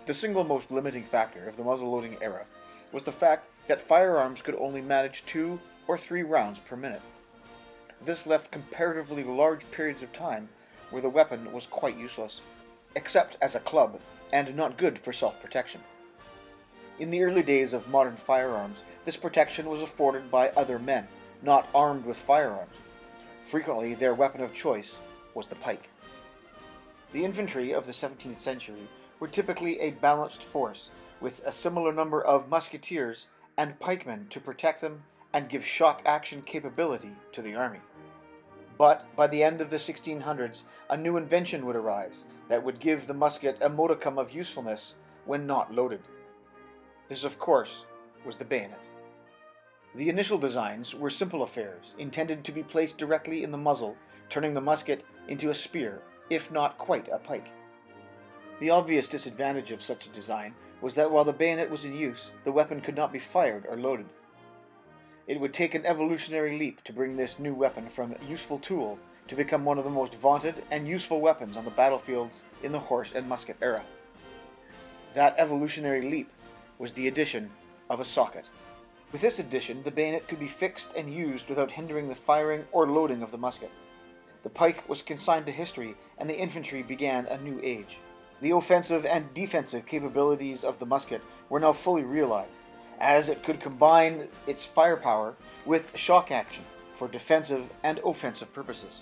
The single most limiting factor of the muzzleloading era was the fact that firearms could only manage 2 or 3 rounds per minute. This left comparatively large periods of time where the weapon was quite useless, except as a club, and not good for self-protection. In the early days of modern firearms, this protection was afforded by other men, not armed with firearms. Frequently, their weapon of choice was the pike. The infantry of the 17th century were typically a balanced force, with a similar number of musketeers and pikemen to protect them and give shock action capability to the army. But by the end of the 1600s, a new invention would arise that would give the musket a modicum of usefulness when not loaded. This, of course, was the bayonet. The initial designs were simple affairs, intended to be placed directly in the muzzle, turning the musket into a spear, if not quite a pike. The obvious disadvantage of such a design was that while the bayonet was in use, the weapon could not be fired or loaded. It would take an evolutionary leap to bring this new weapon from a useful tool to become one of the most vaunted and useful weapons on the battlefields in the horse and musket era. That evolutionary leap was the addition of a socket. With this addition, the bayonet could be fixed and used without hindering the firing or loading of the musket. The pike was consigned to history, and the infantry began a new age. The offensive and defensive capabilities of the musket were now fully realized, as it could combine its firepower with shock action for defensive and offensive purposes.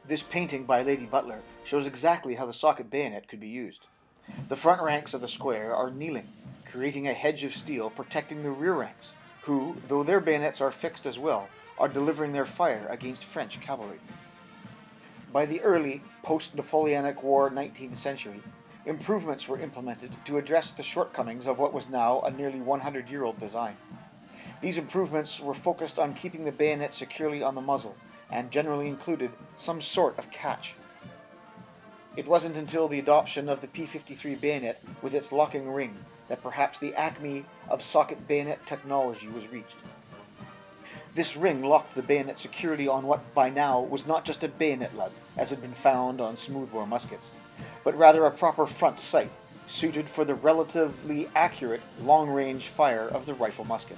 This painting by Lady Butler shows exactly how the socket bayonet could be used. The front ranks of the square are kneeling, creating a hedge of steel protecting the rear ranks, who, though their bayonets are fixed as well, are delivering their fire against French cavalry. By the early post-Napoleonic War 19th century, improvements were implemented to address the shortcomings of what was now a nearly 100-year-old design. These improvements were focused on keeping the bayonet securely on the muzzle, and generally included some sort of catch. It wasn't until the adoption of the P53 bayonet with its locking ring that perhaps the acme of socket bayonet technology was reached. This ring locked the bayonet securely on what by now was not just a bayonet lug, as had been found on smoothbore muskets, but rather a proper front sight, suited for the relatively accurate long-range fire of the rifle-musket.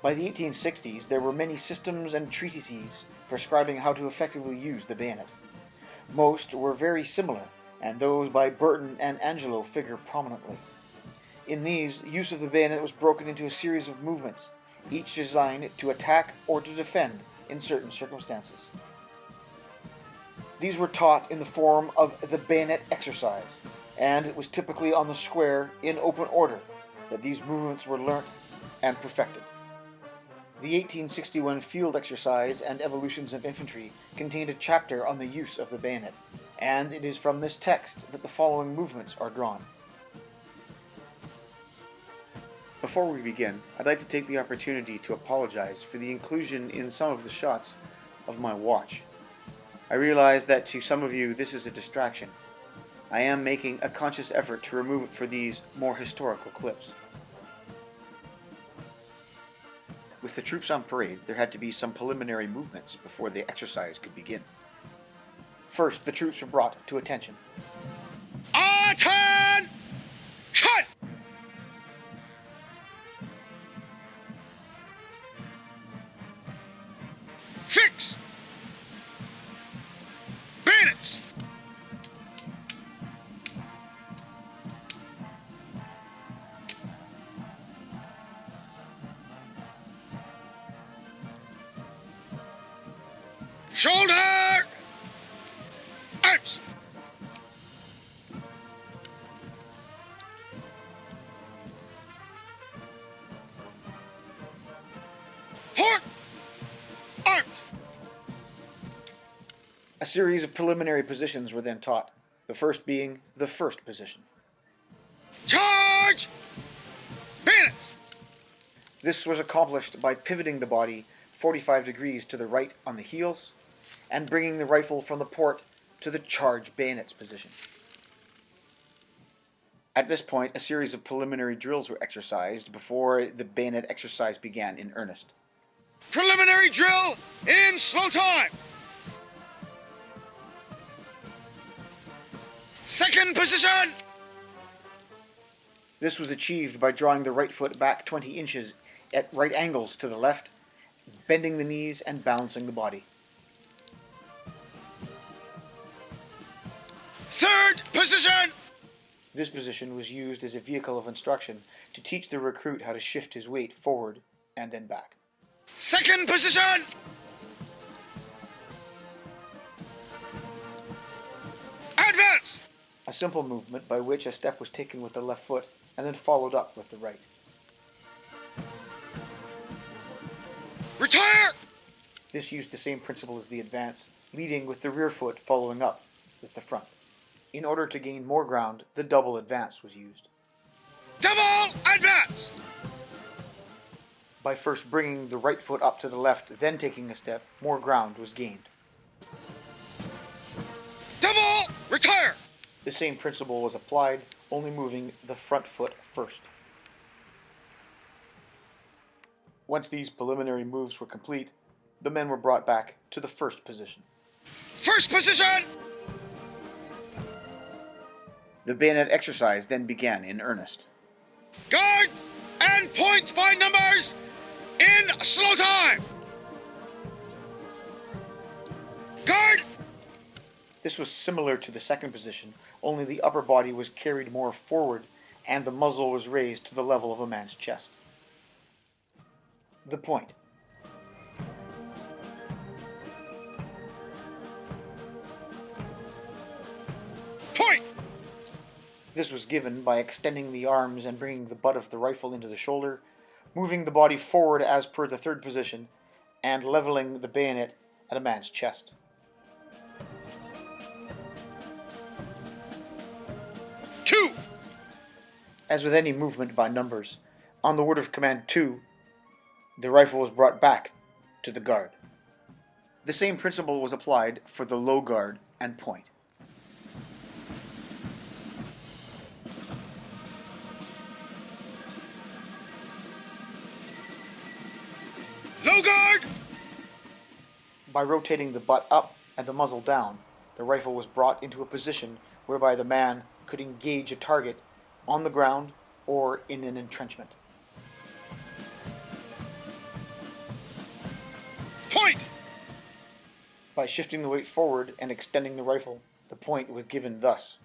By the 1860s, there were many systems and treatises prescribing how to effectively use the bayonet. Most were very similar, and those by Burton and Angelo figure prominently. In these, use of the bayonet was broken into a series of movements, each designed to attack or to defend in certain circumstances. These were taught in the form of the bayonet exercise, and it was typically on the square in open order that these movements were learnt and perfected. The 1861 field exercise and evolutions of infantry contained a chapter on the use of the bayonet, and it is from this text that the following movements are drawn. Before we begin, I'd like to take the opportunity to apologize for the inclusion in some of the shots of my watch. I realize that to some of you this is a distraction. I am making a conscious effort to remove it for these more historical clips. With the troops on parade, there had to be some preliminary movements before the exercise could begin. First, the troops were brought to attention. Attention! Fix! Bayonets! Shoulder! Arms! Port! Arms! A series of preliminary positions were then taught, the first being the first position. Charge! Bayonets! This was accomplished by pivoting the body 45 degrees to the right on the heels, and bringing the rifle from the port to the charge bayonets position. At this point, a series of preliminary drills were exercised before the bayonet exercise began in earnest. Preliminary drill in slow time. Second position. This was achieved by drawing the right foot back 20 inches at right angles to the left, bending the knees and balancing the body. Third position. This position was used as a vehicle of instruction to teach the recruit how to shift his weight forward and then back. Second position. Advance. A simple movement by which a step was taken with the left foot and then followed up with the right. Retire. This used the same principle as the advance, leading with the rear foot following up with the front. In order to gain more ground, the double advance was used. Double advance. By first bringing the right foot up to the left, then taking a step, more ground was gained. Double retire. The same principle was applied, only moving the front foot first. Once these preliminary moves were complete, the men were brought back to the first position. First position. The bayonet exercise then began in earnest. Guards and points by numbers in slow time. Guard. This was similar to the second position, only the upper body was carried more forward and the muzzle was raised to the level of a man's chest. The point. Point. This was given by extending the arms and bringing the butt of the rifle into the shoulder, moving the body forward as per the third position, and leveling the bayonet at a man's chest. Two. As with any movement by numbers, on the word of command 2, the rifle was brought back to the guard. The same principle was applied for the low guard and point. Low guard. By rotating the butt up and the muzzle down, the rifle was brought into a position whereby the man could engage a target on the ground or in an entrenchment. Point. By shifting the weight forward and extending the rifle, the point was given thus.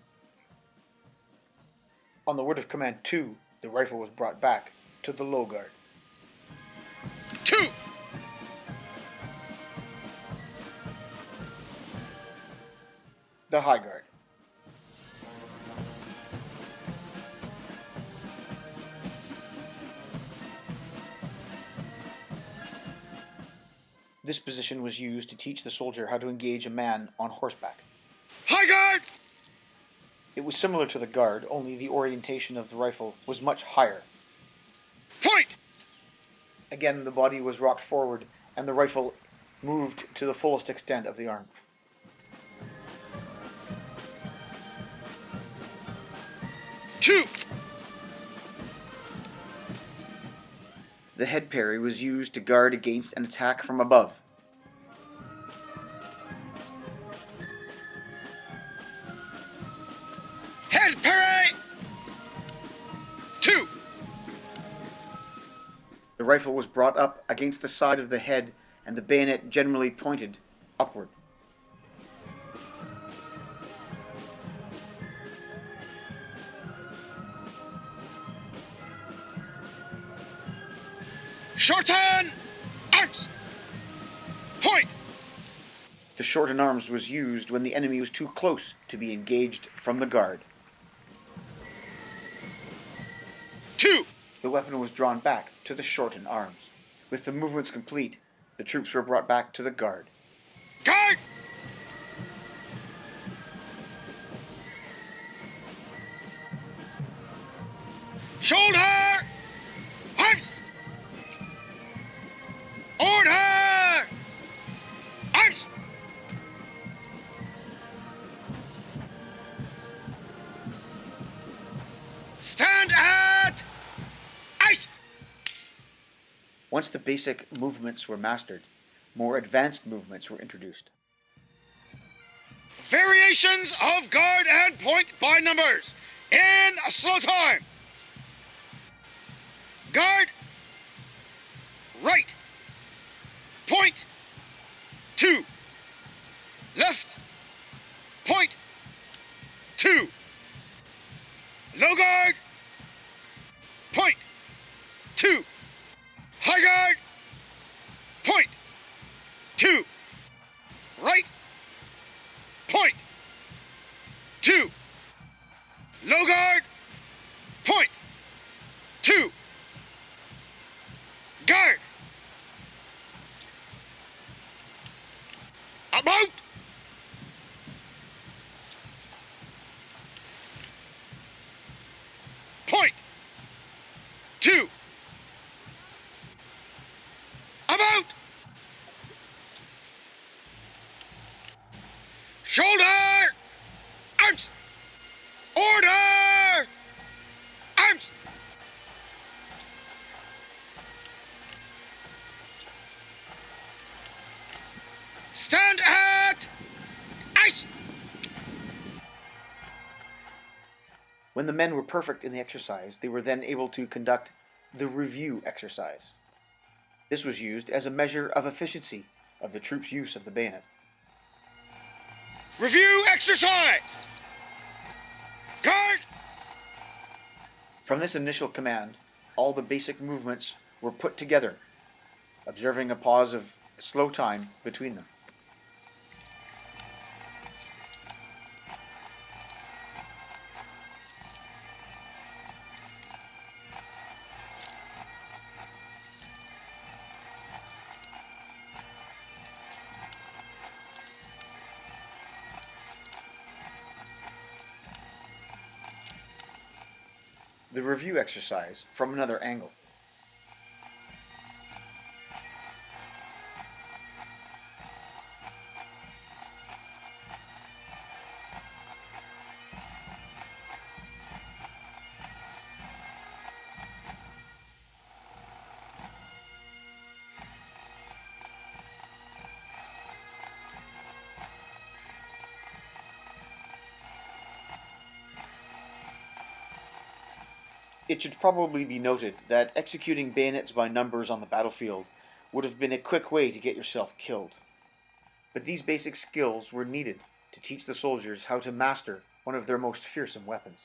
On the word of command 2, the rifle was brought back to the low guard. Two. The high guard. This position was used to teach the soldier how to engage a man on horseback. High guard. It was similar to the guard, only the orientation of the rifle was much higher. Point. Again, the body was rocked forward and the rifle moved to the fullest extent of the arm. Two. The head parry was used to guard against an attack from above. Head parry. Two. The rifle was brought up against the side of the head and the bayonet generally pointed upward. Shorten arms. Point. The shorten arms was used when the enemy was too close to be engaged from the guard. Two. The weapon was drawn back to the shorten arms. With the movements complete, the troops were brought back to the guard. Guard. Shoulder arms. Order arms. Stand at ice. Once the basic movements were mastered, more advanced movements were introduced. Variations of guard and point by numbers in slow time. Guard! Right! Point! 2! Left! Point! 2! Low guard! Point! 2! High guard! Point! 2! Right! Point! 2! Low guard! Point! 2! Guard! About! Point! 2! About! Shoulder! Arms! Order! Arms! Stand at ice! When the men were perfect in the exercise, they were then able to conduct the review exercise. This was used as a measure of efficiency of the troops' use of the bayonet. Review exercise! Guard! From this initial command, all the basic movements were put together, observing a pause of slow time between them. The review exercise from another angle. It should probably be noted that executing bayonets by numbers on the battlefield would have been a quick way to get yourself killed. But these basic skills were needed to teach the soldiers how to master one of their most fearsome weapons.